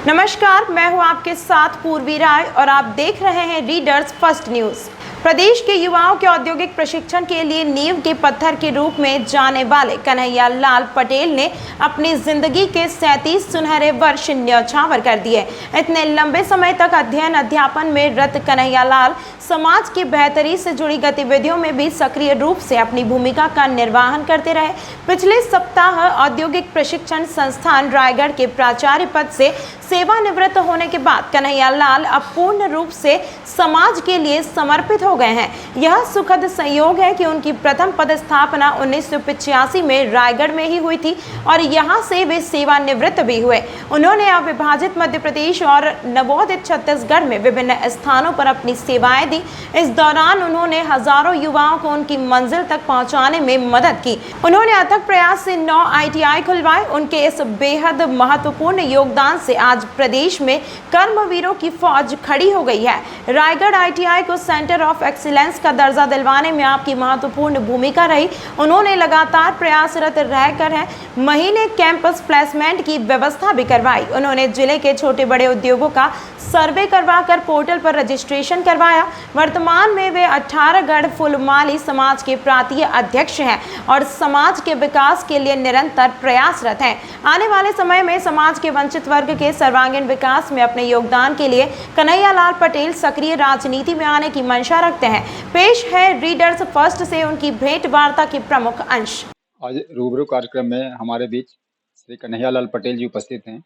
नमस्कार, मैं हूं आपके साथ पूर्वी राय और आप देख रहे हैं रीडर्स फर्स्ट न्यूज। प्रदेश के युवाओं के औद्योगिक प्रशिक्षण के लिए नींव के पत्थर के रूप में जाने वाले कन्हैया लाल पटेल ने अपनी जिंदगी के 37 सुनहरे वर्ष न्यौछावर कर दिए। इतने लंबे समय तक अध्ययन अध्यापन में रत कन्हैया लाल समाज की बेहतरी से जुड़ी गतिविधियों में भी सक्रिय रूप से अपनी भूमिका का निर्वहन करते रहे। पिछले सप्ताह औद्योगिक प्रशिक्षण संस्थान रायगढ़ के प्राचार्य पद से सेवानिवृत्त होने के बाद कन्हैया लाल अब पूर्ण रूप से समाज के लिए समर्पित हो गए हैं। यह सुखद संयोग है कि उनकी प्रथम पदस्थापना 1985 में रायगढ़ में ही हुई थी और यहां से वे सेवानिवृत्त भी हुए। उन्होंने अविभाजित मध्य प्रदेश और नवोदित छत्तीसगढ़ में विभिन्न स्थानों पर अपनी सेवाएं दी। इस दौरान उन्होंने हजारों युवाओं को उनकी मंजिल तक पहुंचाने में मदद की। उन्होंने अथक प्रयास से 9 ITI खुलवाए। उनके इस बेहद महत्वपूर्ण योगदान से आज प्रदेश में कर्मवीरों की फौज खड़ी हो गई है। रायगढ़ ITI को सेंटर ऑफ एक्सीलेंस का दर्जा दिलवाने में आपकी महत्वपूर्ण भूमिका रही। उन्होंने लगातार प्रयासरत रहकर महीने कैंपस प्लेसमेंट की व्यवस्था भी करवाई। उन्होंने जिले के छोटे बड़े उद्योगों का सर्वे करवाकर पोर्टल पर रजिस्ट्रेशन करवाया। वर्तमान में वे 18गढ़ फुलमाली समाज के प्रांतीय अध्यक्ष हैं और समाज के विकास के लिए निरंतर प्रयासरत हैं। आने वाले समय में समाज के वंचित वर्ग के सर्वांगीण विकास में अपने योगदान के लिए कन्हैया लाल पटेल सक्रिय राजनीति में आने की मंशा रखते हैं। पेश है रीडर्स फर्स्ट से उनकी भेंट वार्ता के प्रमुख अंश। आज रूबरू कार्यक्रम में हमारे बीच श्री कन्हैया लाल पटेल जी उपस्थित हैं।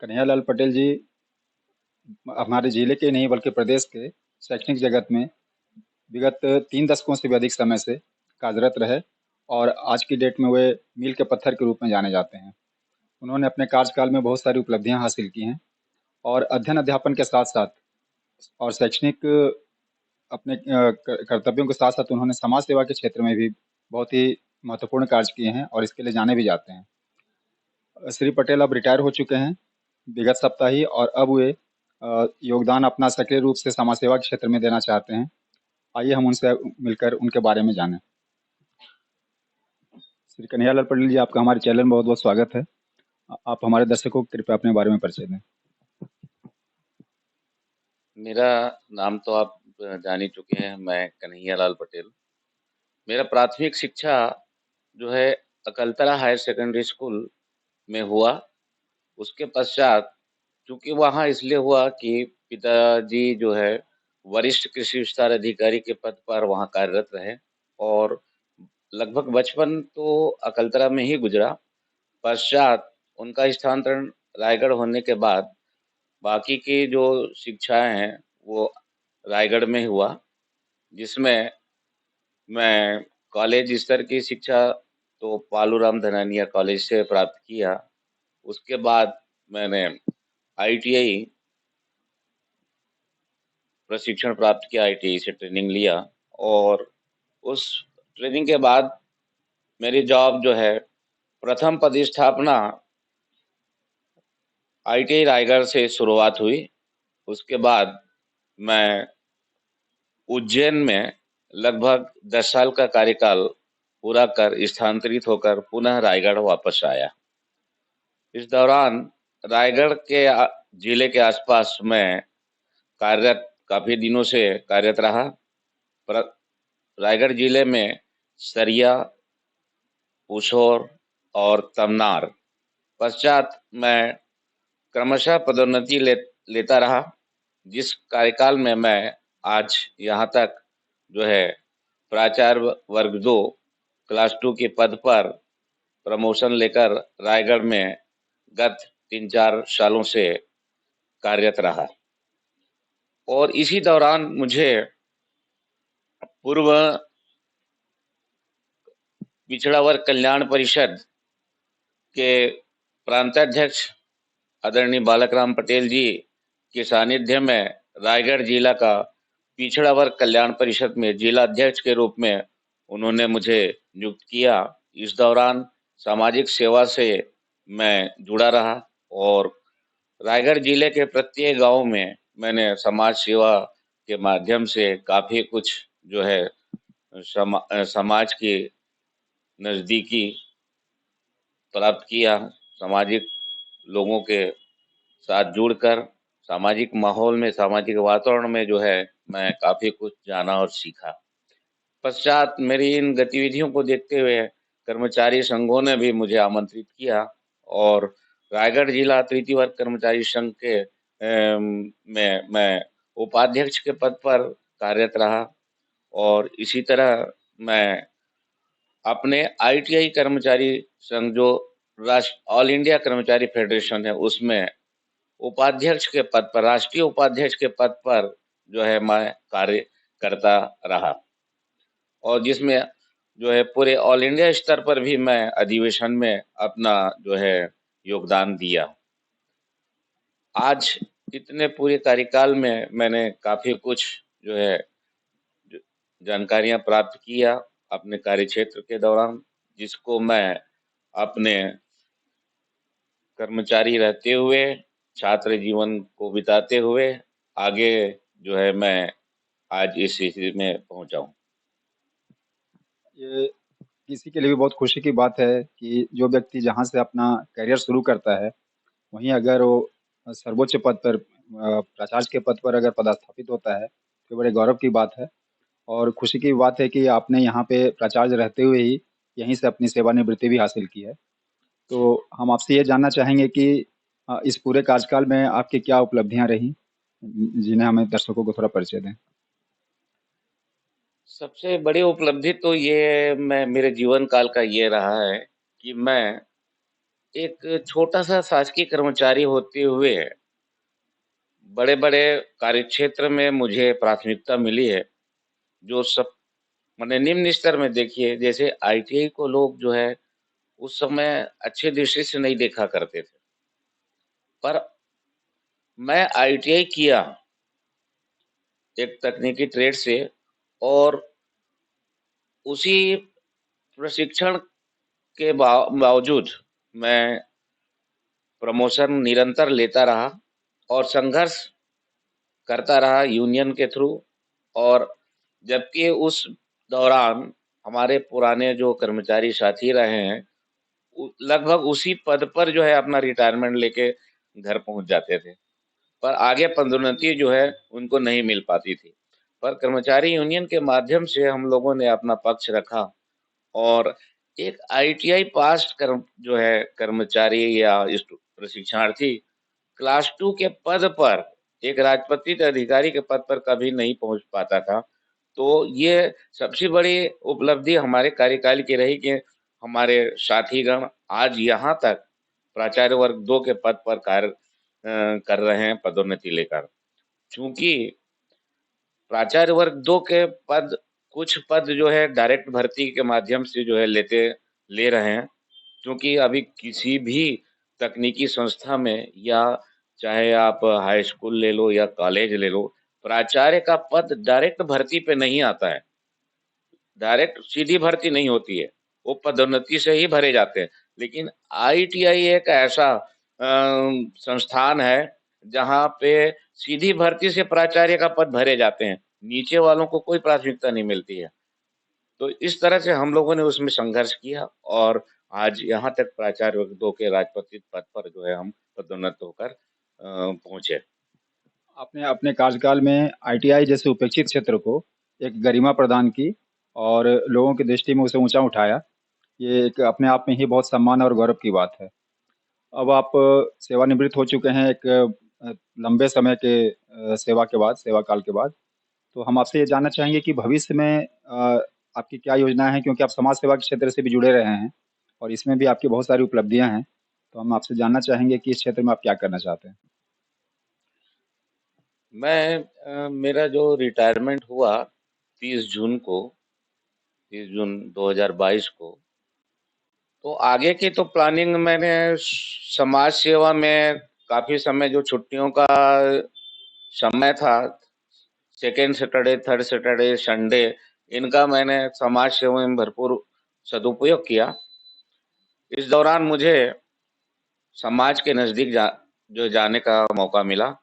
कन्हैया लाल पटेल जी हमारे जिले के नहीं बल्कि प्रदेश के शैक्षणिक जगत में विगत 3 दशकों से भी अधिक समय से कार्यरत रहे और आज की डेट में वे मील के पत्थर के रूप में जाने जाते हैं। उन्होंने अपने कार्यकाल में बहुत सारी उपलब्धियां हासिल की हैं और अध्ययन अध्यापन के साथ साथ और शैक्षणिक अपने कर्तव्यों के साथ साथ उन्होंने समाज सेवा के क्षेत्र में भी बहुत ही महत्वपूर्ण कार्य किए हैं और इसके लिए जाने भी जाते हैं। श्री पटेल अब रिटायर हो चुके हैं विगत सप्ताह ही और अब वे योगदान अपना सक्रिय रूप से समाज सेवा के क्षेत्र में देना चाहते हैं। आइए हम उनसे मिलकर उनके बारे में जानें। श्री कन्हैया लाल पटेल जी, आपका हमारे चैनल में बहुत बहुत स्वागत है। आप हमारे दर्शकों को कृपया अपने बारे में परिचय दें। मेरा नाम तो आप जान ही चुके हैं, मैं कन्हैया लाल पटेल। मेरा प्राथमिक शिक्षा जो है अकलतरा हायर सेकेंडरी स्कूल में हुआ। उसके पश्चात चूँकि वहाँ इसलिए हुआ कि पिताजी जो है वरिष्ठ कृषि विस्तार अधिकारी के पद पर वहाँ कार्यरत रहे और लगभग बचपन तो अकलतरा में ही गुजरा। पश्चात उनका स्थानांतरण रायगढ़ होने के बाद बाकी की जो शिक्षाएं हैं वो रायगढ़ में हुआ, जिसमें मैं कॉलेज स्तर की शिक्षा तो पालूराम धनानिया कॉलेज से प्राप्त किया। उसके बाद मैंने ITI प्रशिक्षण प्राप्त किया, ITI से ट्रेनिंग लिया और उस ट्रेनिंग के बाद मेरी जॉब जो है प्रथम पदस्थापना ITI रायगढ़ से शुरुआत हुई। उसके बाद मैं उज्जैन में लगभग 10 साल का कार्यकाल पूरा कर स्थानांतरित होकर पुनः रायगढ़ वापस आया। इस दौरान रायगढ़ के जिले के आसपास मैं काफ़ी दिनों से कार्यरत रहा। रायगढ़ जिले में सरिया, पुछोर और तमनार पश्चात मैं क्रमशः पदोन्नति लेता रहा, जिस कार्यकाल में मैं आज यहाँ तक जो है प्राचार्य वर्ग 2 क्लास 2 के पद पर प्रमोशन लेकर रायगढ़ में गत 3-4 सालों से कार्यरत रहा। और इसी दौरान मुझे पूर्व पिछड़ा वर्ग कल्याण परिषद के प्रांताध्यक्ष आदरणीय बालकराम पटेल जी के सानिध्य में रायगढ़ जिला का पिछड़ा वर्ग कल्याण परिषद में जिला अध्यक्ष के रूप में उन्होंने मुझे नियुक्त किया। इस दौरान सामाजिक सेवा से मैं जुड़ा रहा और रायगढ़ जिले के प्रत्येक गांव में मैंने समाज सेवा के माध्यम से काफ़ी कुछ जो है समाज की नज़दीकी प्राप्त किया। सामाजिक लोगों के साथ जुड़कर सामाजिक माहौल में, सामाजिक वातावरण में जो है मैं काफ़ी कुछ जाना और सीखा। पश्चात मेरी इन गतिविधियों को देखते हुए कर्मचारी संघों ने भी मुझे आमंत्रित किया और रायगढ़ जिला तृतीय वर्ग कर्मचारी संघ के में मैं उपाध्यक्ष के पद पर कार्यरत रहा और इसी तरह मैं अपने आईटीआई कर्मचारी संघ जो राष्ट्र ऑल इंडिया कर्मचारी फेडरेशन है उसमें उपाध्यक्ष के पद पर, राष्ट्रीय उपाध्यक्ष के पद पर जो है मैं कार्य करता रहा और जिसमें जो है पूरे ऑल इंडिया स्तर पर भी मैं अधिवेशन में अपना जो है योगदान दिया। आज इतने पूरे कार्यकाल में मैंने काफ़ी कुछ जो है ज जानकारियाँ प्राप्त किया अपने कार्यक्षेत्र के दौरान, जिसको मैं अपने कर्मचारी रहते हुए, छात्र जीवन को बिताते हुए आगे जो है मैं आज इस स्थिति में पहुँचा हूँ। ये किसी के लिए भी बहुत खुशी की बात है कि जो व्यक्ति जहाँ से अपना करियर शुरू करता है, वहीं अगर वो सर्वोच्च पद पर प्राचार्य के पद पर अगर पदस्थापित होता है, तो बड़े गौरव की बात है और खुशी की बात है कि आपने यहाँ पे प्राचार्य रहते हुए ही यहीं से अपनी सेवानिवृत्ति भी हासिल की है। तो हम आपसे ये जानना चाहेंगे कि इस पूरे कार्यकाल में आपकी क्या उपलब्धियाँ रहीं, जिन्हें हमें दर्शकों को थोड़ा परिचय दें? सबसे बड़ी उपलब्धि तो ये मैं मेरे जीवन काल का ये रहा है कि मैं एक छोटा-सा शासकीय कर्मचारी होते हुए बड़े-बड़े कार्यक्षेत्र में मुझे प्राथमिकता मिली है, जो सब माने निम्न स्तर में देखिए जैसे आईटीआई को लोग जो है उस समय अच्छे दृष्टि से नहीं देखा करते थे। पर मैं आईटीआई किया एक तकनीकी ट्रेड से और उसी प्रशिक्षण के बावजूद मैं प्रमोशन निरंतर लेता रहा और संघर्ष करता रहा यूनियन के थ्रू और जबकि उस दौरान हमारे पुराने जो कर्मचारी साथी रहे हैं, लगभग उसी पद पर जो है अपना रिटायरमेंट लेके घर पहुंच जाते थे। पर आगे पदोन्नति जो है उनको नहीं मिल पाती थी। पर कर्मचारी यूनियन के माध्यम से हम लोगों ने अपना पक्ष रखा और एक आईटीआई पास जो है कर्मचारी या प्रशिक्षणार्थी क्लास 2 के पद पर एक राजपत्रित अधिकारी के पद पर कभी नहीं पहुंच पाता था। तो ये सबसे बड़ी उपलब्धि हमारे कार्यकाल की रही कि हमारे साथीगण आज यहाँ तक प्राचार्य वर्ग 2 के पद पर कार्य कर रहे हैं पदोन्नति लेकर। चूँकि प्राचार्य वर्ग 2 के पद कुछ पद जो है डायरेक्ट भर्ती के माध्यम से जो है ले रहे हैं। क्योंकि अभी किसी भी तकनीकी संस्था में या चाहे आप हाई स्कूल ले लो या कॉलेज ले लो, प्राचार्य का पद डायरेक्ट भर्ती पे नहीं आता है। डायरेक्ट सीधी भर्ती नहीं होती है, वो पदोन्नति से ही भरे जाते हैं। लेकिन आईटीआई एक ऐसा संस्थान है, जहाँ पे सीधी भर्ती से प्राचार्य का पद भरे जाते हैं। नीचे वालों को कोई प्राथमिकता नहीं मिलती है। तो इस तरह से हम लोगों ने उसमें संघर्ष किया और आज यहाँ तक प्राचार्य वर्ग 2 के राजपत्रित पद पर जो है हम पदोन्नत होकर पहुँचे। आपने अपने कार्यकाल में आईटीआई जैसे उपेक्षित क्षेत्र को एक गरिमा प्रदान की और लोगों की दृष्टि में उसे ऊँचा उठाया। ये एक अपने आप में ही बहुत सम्मान और गौरव की बात है। अब आप सेवानिवृत्त हो चुके हैं एक लंबे समय के सेवा के बाद, सेवा काल के बाद। तो हम आपसे ये जानना चाहेंगे कि भविष्य में आपकी क्या योजनाएँ हैं? क्योंकि आप समाज सेवा के क्षेत्र से भी जुड़े रहे हैं और इसमें भी आपकी बहुत सारी उपलब्धियाँ हैं। तो हम आपसे जानना चाहेंगे कि इस क्षेत्र में आप क्या करना चाहते हैं? मेरा जो रिटायरमेंट हुआ 30 जून को 30 जून 2022 को, तो आगे की तो प्लानिंग मैंने समाज सेवा में काफ़ी समय जो छुट्टियों का समय था, second Saturday, third Saturday, Sunday, इनका मैंने समाज सेवा में भरपूर सदुपयोग किया। इस दौरान मुझे समाज के नज़दीक जाने का मौका मिला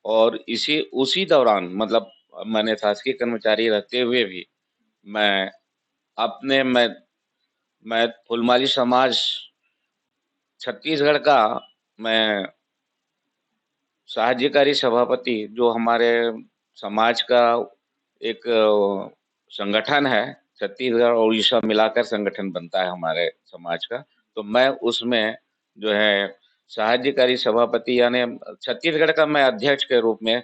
और उसी दौरान मतलब मैंने शासकीय कर्मचारी रहते हुए भी मैं अपने मैं फुलमाली समाज छत्तीसगढ़ का मैं साहाय्यकारी सभापति जो हमारे समाज का एक संगठन है, छत्तीसगढ़ और उड़ीसा मिलाकर संगठन बनता है हमारे समाज का। तो मैं उसमें जो है साहाय्यकारी सभापति यानी छत्तीसगढ़ का मैं अध्यक्ष के रूप में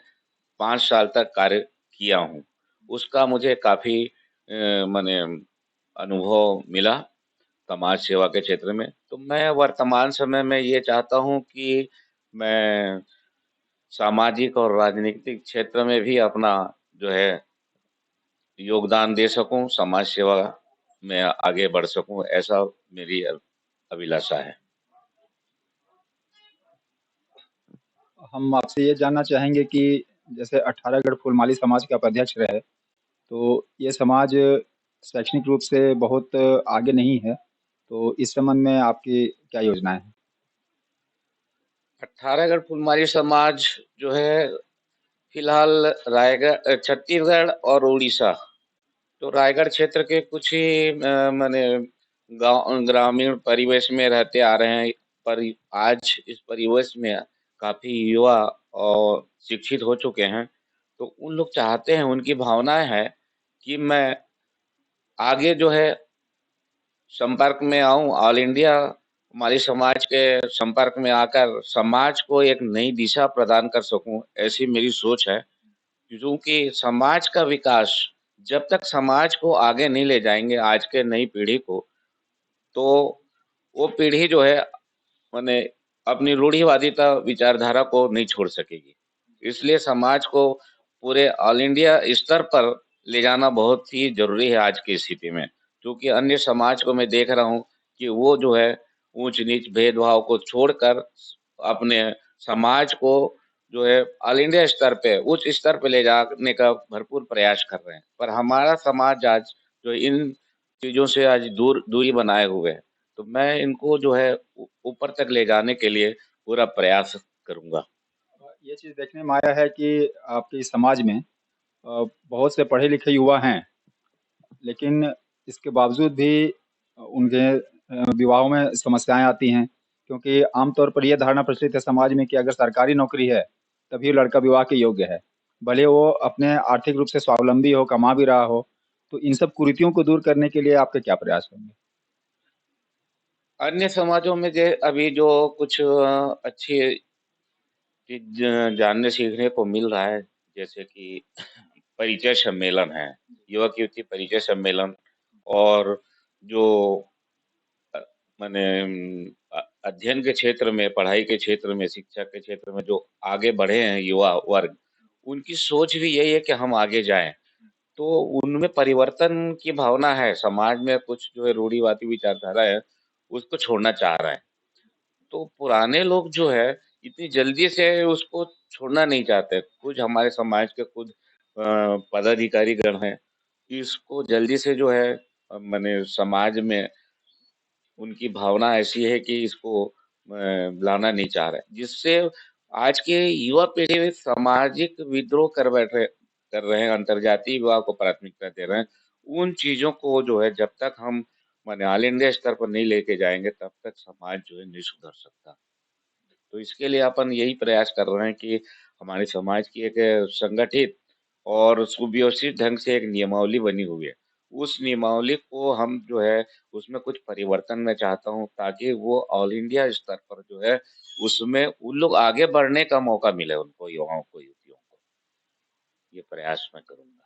5 साल तक कार्य किया हूँ। उसका मुझे काफ़ी माने अनुभव मिला समाज सेवा के क्षेत्र में। तो मैं वर्तमान समय में ये चाहता हूँ कि मैं सामाजिक और राजनीतिक क्षेत्र में भी अपना जो है योगदान दे सकूँ, समाज सेवा में आगे बढ़ सकूँ, ऐसा मेरी अभिलाषा है। हम आपसे ये जानना चाहेंगे कि जैसे 18गढ़ फूलमाली समाज के आप अध्यक्ष रहे, तो ये समाज शैक्षणिक रूप से बहुत आगे नहीं है, तो इस संबंध में आपकी क्या योजनाएँ हैं? 18गढ़ फुलमारी समाज जो है फिलहाल रायगढ़ छत्तीसगढ़ और उड़ीसा तो रायगढ़ क्षेत्र के कुछ ही माने गांव ग्रामीण परिवेश में रहते आ रहे हैं, पर आज इस परिवेश में काफी युवा और शिक्षित हो चुके हैं। तो उन लोग चाहते हैं, उनकी भावनाएं हैं कि मैं आगे जो है संपर्क में आऊं, ऑल इंडिया हमारी समाज के संपर्क में आकर समाज को एक नई दिशा प्रदान कर सकूं, ऐसी मेरी सोच है। क्योंकि समाज का विकास जब तक समाज को आगे नहीं ले जाएंगे आज के नई पीढ़ी को, तो वो पीढ़ी जो है माने अपनी रूढ़िवादिता विचारधारा को नहीं छोड़ सकेगी। इसलिए समाज को पूरे ऑल इंडिया स्तर पर ले जाना बहुत ही जरूरी है आज की स्थिति में। क्योंकि अन्य समाज को मैं देख रहा हूँ कि वो जो है ऊंच नीच भेदभाव को छोड़कर अपने समाज को जो है ऑल इंडिया स्तर पे उच्च स्तर पे ले जाने का भरपूर प्रयास कर रहे हैं। पर हमारा समाज आज जो इन चीजों से आज दूरी बनाए हुए है। तो मैं इनको जो है ऊपर तक ले जाने के लिए पूरा प्रयास करूंगा। ये चीज़ देखने में आया है कि आपके इस समाज में बहुत से पढ़े लिखे युवा हैं, लेकिन इसके बावजूद भी उनके विवाहों में समस्याएँ आती हैं, क्योंकि आमतौर पर ये धारणा प्रचलित है समाज में कि अगर सरकारी नौकरी है, तभी लड़का विवाह के योग्य है। भले वो अपने आर्थिक रूप से स्वावलंबी हो, कमा भी रहा हो, तो इन सब कुरीतियों को दूर करने के लिए आपके क्या प्रयास होंगे? अन्य समाजों में जे अभी जो कुछ अच्छी चीज जानने सीखने को मिल रहा है, जैसे कि परिचय सम्मेलन है, युवक युवती परिचय सम्मेलन, और जो अ, माने अध्ययन के क्षेत्र में, पढ़ाई के क्षेत्र में, शिक्षा के क्षेत्र में जो आगे बढ़े हैं युवा वर्ग, उनकी सोच भी यही है कि हम आगे जाएं। तो उनमें परिवर्तन की भावना है, समाज में कुछ जो है रूढ़िवादी विचारधारा है, उसको छोड़ना चाह रहे हैं। तो पुराने लोग जो है इतनी जल्दी से उसको छोड़ना नहीं चाहते। कुछ हमारे समाज के कुछ पदाधिकारी गण हैं, इसको जल्दी से जो है माने समाज में उनकी भावना ऐसी है कि इसको लाना नहीं चाह रहे, जिससे आज के युवा पीढ़ी सामाजिक विद्रोह कर रहे हैं, अंतरजातीय विवाह को प्राथमिकता दे रहे हैं। उन चीजों को जो है जब तक हम माने ऑल इंडिया स्तर पर नहीं लेके जाएंगे, तब तक समाज जो है नहीं सुधर सकता। तो इसके लिए अपन यही प्रयास कर रहे हैं कि हमारे समाज की एक संगठित और सुव्यवस्थित ढंग से एक नियमावली बनी हुई है। उस नियमावली को हम जो है उसमें कुछ परिवर्तन मैं चाहता हूँ, ताकि वो ऑल इंडिया स्तर पर जो है उसमें उन लोग आगे बढ़ने का मौका मिले उनको, युवाओं को, युवतियों को। ये प्रयास मैं करूँगा।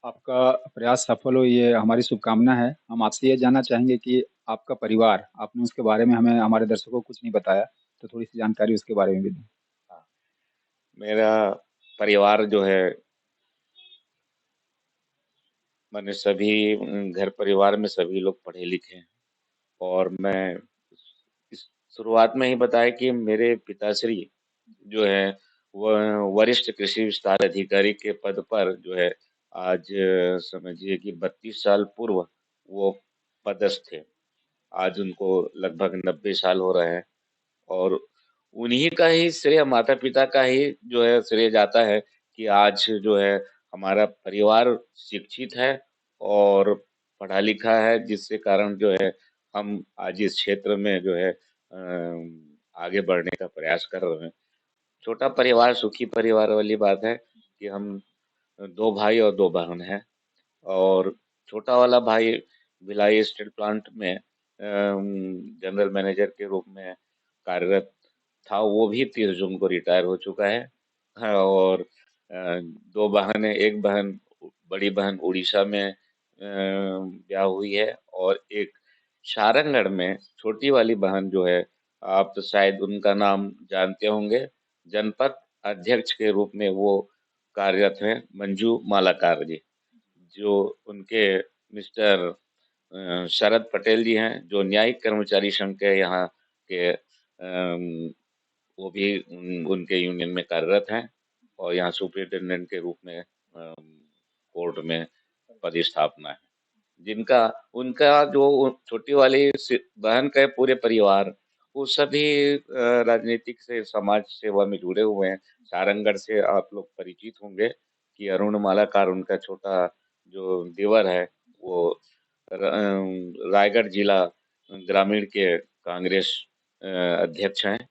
आपका प्रयास सफल हो, ये हमारी शुभकामना है। हम आपसे ये जानना चाहेंगे कि आपका परिवार, आपने उसके बारे में हमें हमारे दर्शकों को कुछ नहीं बताया, तो थोड़ी-सी जानकारी उसके बारे में भी दें। हाँ, मेरा परिवार जो है मैंने सभी घर परिवार में सभी लोग पढ़े लिखे हैं। और मैं इस शुरुआत में ही बताया कि मेरे पिताश्री जो है वह वरिष्ठ कृषि विस्तार अधिकारी के पद पर जो है आज समझिए कि 32 साल पूर्व वो पदस्थ थे। आज उनको लगभग 90 साल हो रहे हैं, और उन्हीं का ही श्रेय, माता-पिता का ही जो है श्रेय जाता है कि आज जो है हमारा परिवार शिक्षित है और पढ़ा-लिखा है, जिसके कारण जो है हम आज इस क्षेत्र में जो है आगे बढ़ने का प्रयास कर रहे हैं। छोटा परिवार सुखी परिवार वाली बात है कि हम 2 भाई और 2 बहन हैं। और छोटा वाला भाई भिलाई स्टील प्लांट में जनरल मैनेजर के रूप में कार्यरत था। वो भी 30 जून को रिटायर हो चुका है। हाँ, और 2 बहनें, एक बहन, बड़ी बहन उड़ीसा में ब्याह हुई है, और एक सारंगगढ़ में छोटी वाली बहन जो है, आप तो शायद उनका नाम जानते होंगे, जनपद अध्यक्ष के रूप में वो कार्यरत हैं, मंजू मालाकार जी। जो उनके मिस्टर शरद पटेल जी हैं, जो न्यायिक कर्मचारी संघ के यहाँ के वो भी उनके यूनियन में कार्यरत हैं, और यहाँ सुपरिटेंडेंट के रूप में कोर्ट में पदस्थापना है। जिनका उनका जो छोटी वाली बहन का पूरे परिवार, वो सभी राजनीतिक से समाज सेवा में जुड़े हुए हैं। सारंगगढ़ से आप लोग परिचित होंगे कि अरुण मालाकार उनका छोटा जो देवर है, वो रायगढ़ जिला ग्रामीण के कांग्रेस अध्यक्ष हैं,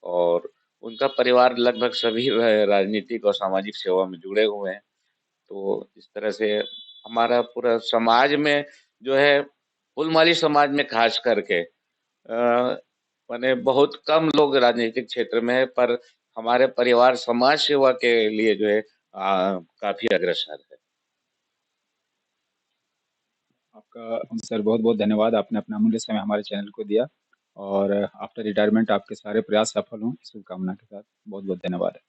और उनका परिवार लगभग सभी राजनीतिक और सामाजिक सेवा में जुड़े हुए हैं। तो इस तरह से हमारा पूरा समाज में जो है, फुलमाली समाज में खास करके माने बहुत कम लोग राजनीतिक क्षेत्र में है, पर हमारे परिवार समाज सेवा के लिए जो है काफी अग्रसर है। आपका सर बहुत बहुत धन्यवाद, आपने अपना अमूल्य समय हमारे चैनल को दिया, और आफ्टर रिटायरमेंट आपके सारे प्रयास सफल हों, इस शुभकामना के साथ बहुत बहुत धन्यवाद।